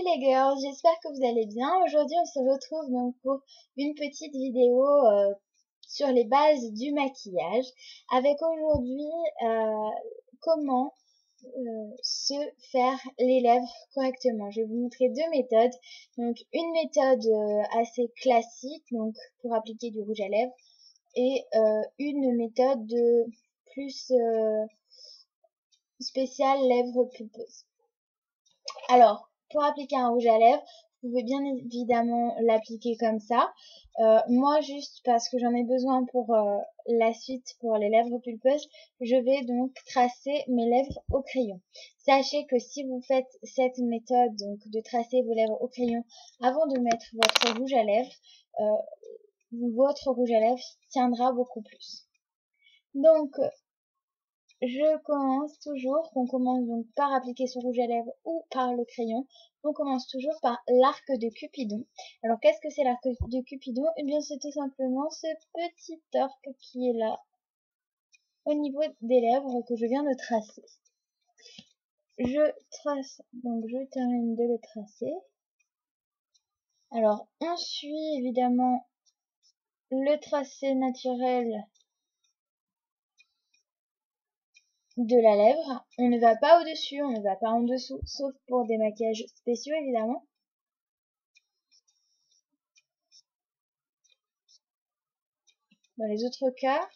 les girls, j'espère que vous allez bien. Aujourd'hui, on se retrouve donc pour une petite vidéo sur les bases du maquillage, avec aujourd'hui comment se faire les lèvres correctement. Je vais vous montrer deux méthodes. Donc une méthode assez classique, donc pour appliquer du rouge à lèvres, et une méthode plus spéciale lèvres pulpeuses. Alors, pour appliquer un rouge à lèvres, vous pouvez bien évidemment l'appliquer comme ça. Moi, juste parce que j'en ai besoin pour la suite, pour les lèvres pulpeuses, je vais donc tracer mes lèvres au crayon. Sachez que si vous faites cette méthode, donc de tracer vos lèvres au crayon avant de mettre votre rouge à lèvres, votre rouge à lèvres tiendra beaucoup plus. Donc, je commence toujours, on commence donc par appliquer son rouge à lèvres ou par le crayon. On commence toujours par l'arc de Cupidon. Alors qu'est-ce que c'est l'arc de Cupidon? Eh bien c'est tout simplement ce petit arc qui est là, au niveau des lèvres que je viens de tracer. Je trace, donc je termine de le tracer. Alors on suit évidemment le tracé naturel de la lèvre. On ne va pas au-dessus, on ne va pas en dessous, sauf pour des maquillages spéciaux évidemment. Dans les autres cas,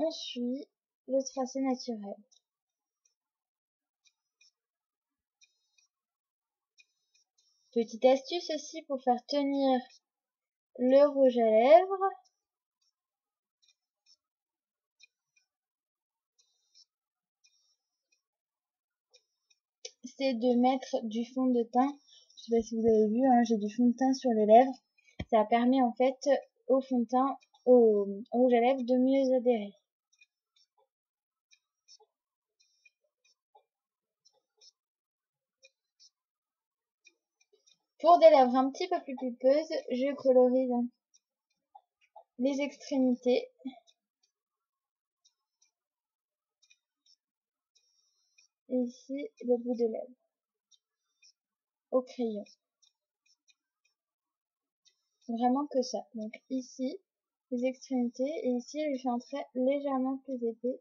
on suit le tracé naturel. Petite astuce aussi pour faire tenir le rouge à lèvres. C'est de mettre du fond de teint. Je sais pas si vous avez vu, hein, j'ai du fond de teint sur les lèvres. Ça permet en fait au fond de teint, au rouge à lèvres de mieux adhérer. Pour des lèvres un petit peu plus pulpeuses, je colorise les extrémités. Et ici, le bout de lèvre. Au crayon. Vraiment que ça. Donc ici, les extrémités. Et ici, je fais un trait légèrement plus épais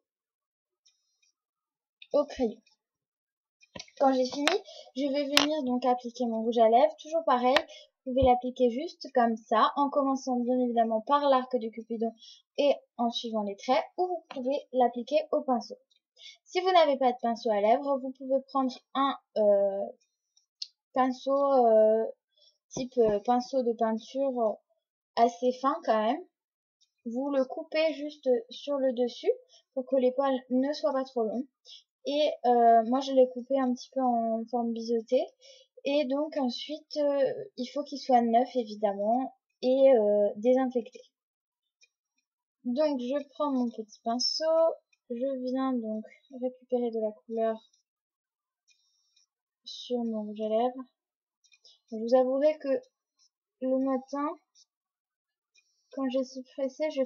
au crayon. Quand j'ai fini, je vais venir donc appliquer mon rouge à lèvres. Toujours pareil, vous pouvez l'appliquer juste comme ça, en commençant bien évidemment par l'arc de Cupidon et en suivant les traits, ou vous pouvez l'appliquer au pinceau. Si vous n'avez pas de pinceau à lèvres, vous pouvez prendre un pinceau type pinceau de peinture assez fin quand même. Vous le coupez juste sur le dessus pour que les poils ne soient pas trop longs. Et moi je l'ai coupé un petit peu en forme biseautée. Et donc ensuite il faut qu'il soit neuf évidemment et désinfecté. Donc je prends mon petit pinceau, je viens donc récupérer de la couleur sur mon rouge à lèvres. Je vous avouerai que le matin, quand je suis pressée, je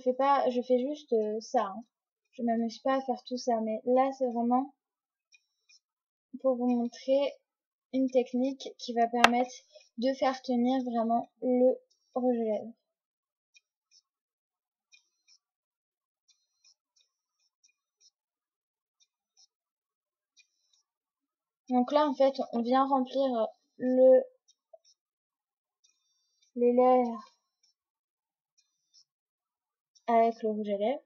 fais juste ça. Hein. Je m'amuse pas à faire tout ça, mais là c'est vraiment pour vous montrer une technique qui va permettre de faire tenir vraiment le rouge à lèvres. Donc là en fait on vient remplir les lèvres avec le rouge à lèvres.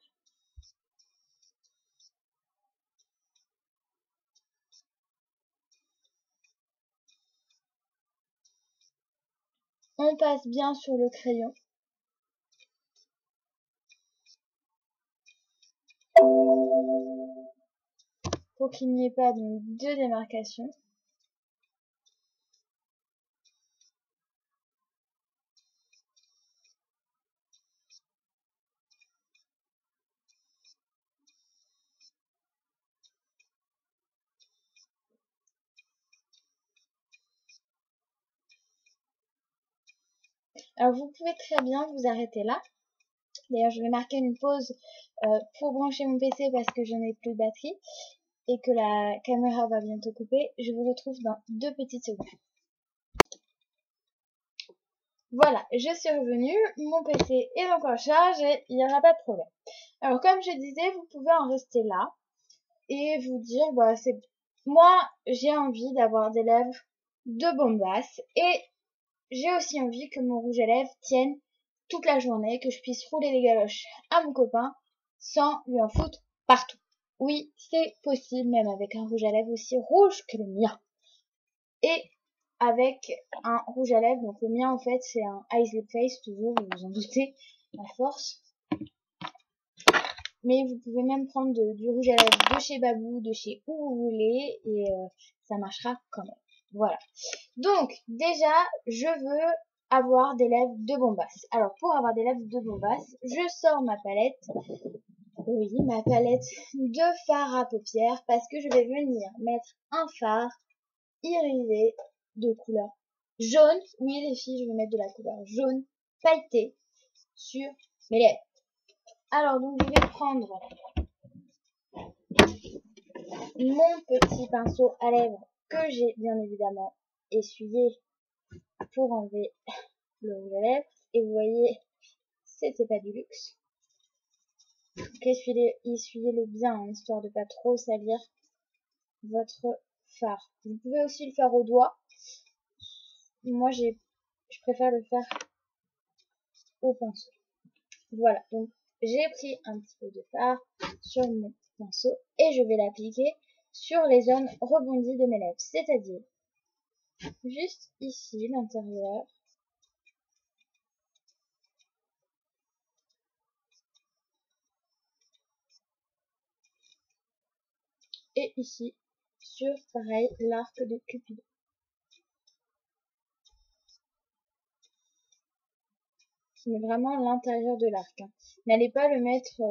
On passe bien sur le crayon. Pour qu'il n'y ait pas donc de démarcation. Alors vous pouvez très bien vous arrêter là. D'ailleurs je vais marquer une pause pour brancher mon PC parce que je n'ai plus de batterie. et que la caméra va bientôt couper, je vous retrouve dans 2 petites secondes. Voilà, je suis revenue, mon PC est donc en charge et il n'y aura pas de problème. Alors comme je disais, vous pouvez en rester là et vous dire, moi j'ai envie d'avoir des lèvres de bombasse et j'ai aussi envie que mon rouge à lèvres tienne toute la journée, que je puisse rouler les galoches à mon copain sans lui en foutre partout. Oui, c'est possible, même avec un rouge à lèvres aussi rouge que le mien. Et avec un rouge à lèvres, donc le mien en fait c'est un Eyes Lip Face, toujours, vous vous en doutez, à force. Mais vous pouvez même prendre du rouge à lèvres de chez Babou, de chez où vous voulez, et ça marchera quand même. Voilà. Donc, déjà, je veux avoir des lèvres de bombasse. Alors, pour avoir des lèvres de bombasse, je sors ma palette. Oui, ma palette de fard à paupières, parce que je vais venir mettre un fard irisé de couleur jaune. Oui, les filles, je vais mettre de la couleur jaune pailletée sur mes lèvres. Alors, donc, je vais prendre mon petit pinceau à lèvres que j'ai bien évidemment essuyé pour enlever le rouge à lèvres. Et vous voyez, c'était pas du luxe. Donc essuyez-le bien, hein, histoire de pas trop salir votre fard. Vous pouvez aussi le faire au doigt. Moi, je préfère le faire au pinceau. Voilà, donc j'ai pris un petit peu de fard sur mon pinceau et je vais l'appliquer sur les zones rebondies de mes lèvres, c'est-à-dire juste ici, l'intérieur, et ici, sur, pareil, l'arc de Cupidon. Mais vraiment l'intérieur de l'arc. Hein. N'allez pas le mettre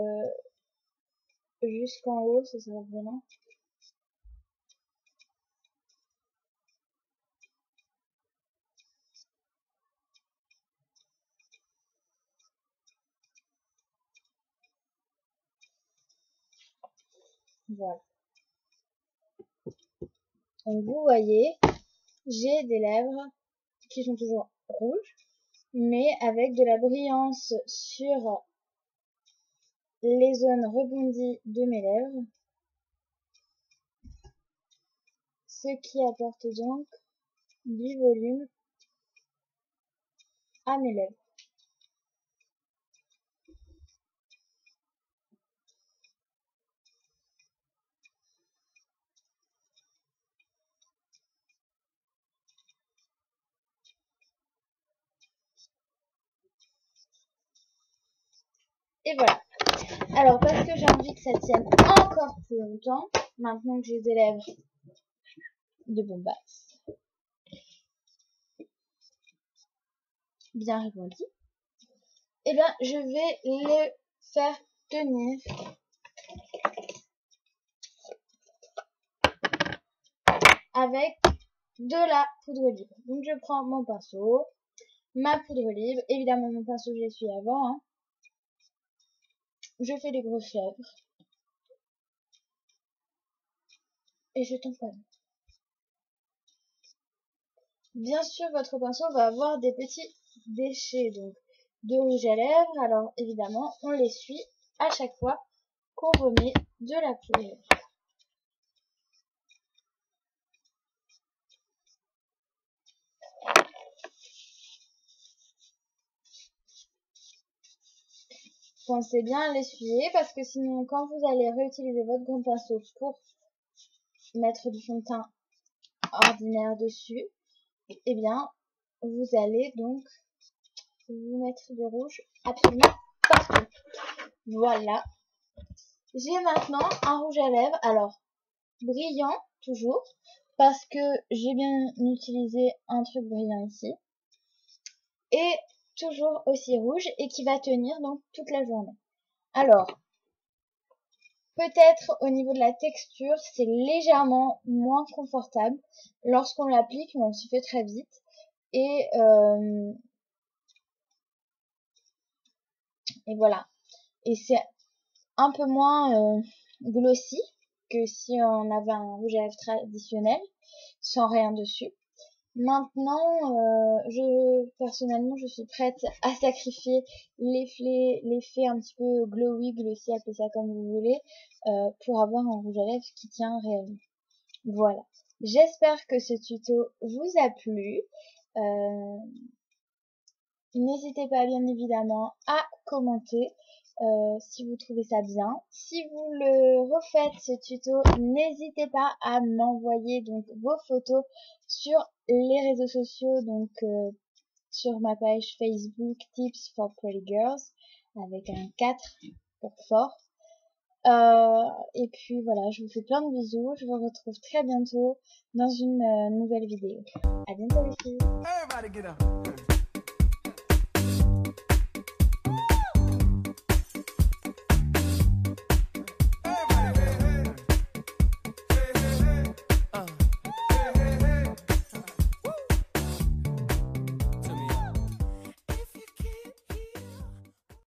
jusqu'en haut, ça sera vraiment... Voilà. Donc vous voyez, j'ai des lèvres qui sont toujours rouges, mais avec de la brillance sur les zones rebondies de mes lèvres, ce qui apporte donc du volume à mes lèvres. Et voilà. Alors, parce que j'ai envie que ça tienne encore plus longtemps, maintenant que j'ai des lèvres de bombasse bien rebondies, eh bien, je vais les faire tenir avec de la poudre libre. Donc, je prends mon pinceau, ma poudre libre, évidemment mon pinceau je l'essuie avant, hein. Je fais les grosses lèvres et je tamponne. Bien sûr, votre pinceau va avoir des petits déchets donc de rouge à lèvres. Alors évidemment, on l'essuie à chaque fois qu'on remet de la poudre. Pensez bien à l'essuyer parce que sinon, quand vous allez réutiliser votre grand pinceau pour mettre du fond de teint ordinaire dessus, eh bien, vous allez donc vous mettre du rouge absolument partout. Voilà. J'ai maintenant un rouge à lèvres, alors brillant toujours, parce que j'ai bien utilisé un truc brillant ici, et toujours aussi rouge et qui va tenir donc toute la journée. Alors, peut-être au niveau de la texture, c'est légèrement moins confortable lorsqu'on l'applique, mais on s'y fait très vite. Et voilà. Et c'est un peu moins glossy. que si on avait un rouge à lèvres traditionnel, sans rien dessus. Maintenant, personnellement, je suis prête à sacrifier l'effet un petit peu glowy, glossy, appelez ça comme vous voulez, pour avoir un rouge à lèvres qui tient réellement. Voilà. J'espère que ce tuto vous a plu. N'hésitez pas bien évidemment à commenter si vous trouvez ça bien. Si vous le refaites ce tuto, n'hésitez pas à m'envoyer donc vos photos sur les réseaux sociaux, donc sur ma page Facebook Tips for Pretty Girls avec un 4 pour fort. Et puis voilà, je vous fais plein de bisous. Je vous retrouve très bientôt dans une nouvelle vidéo. À bientôt les filles.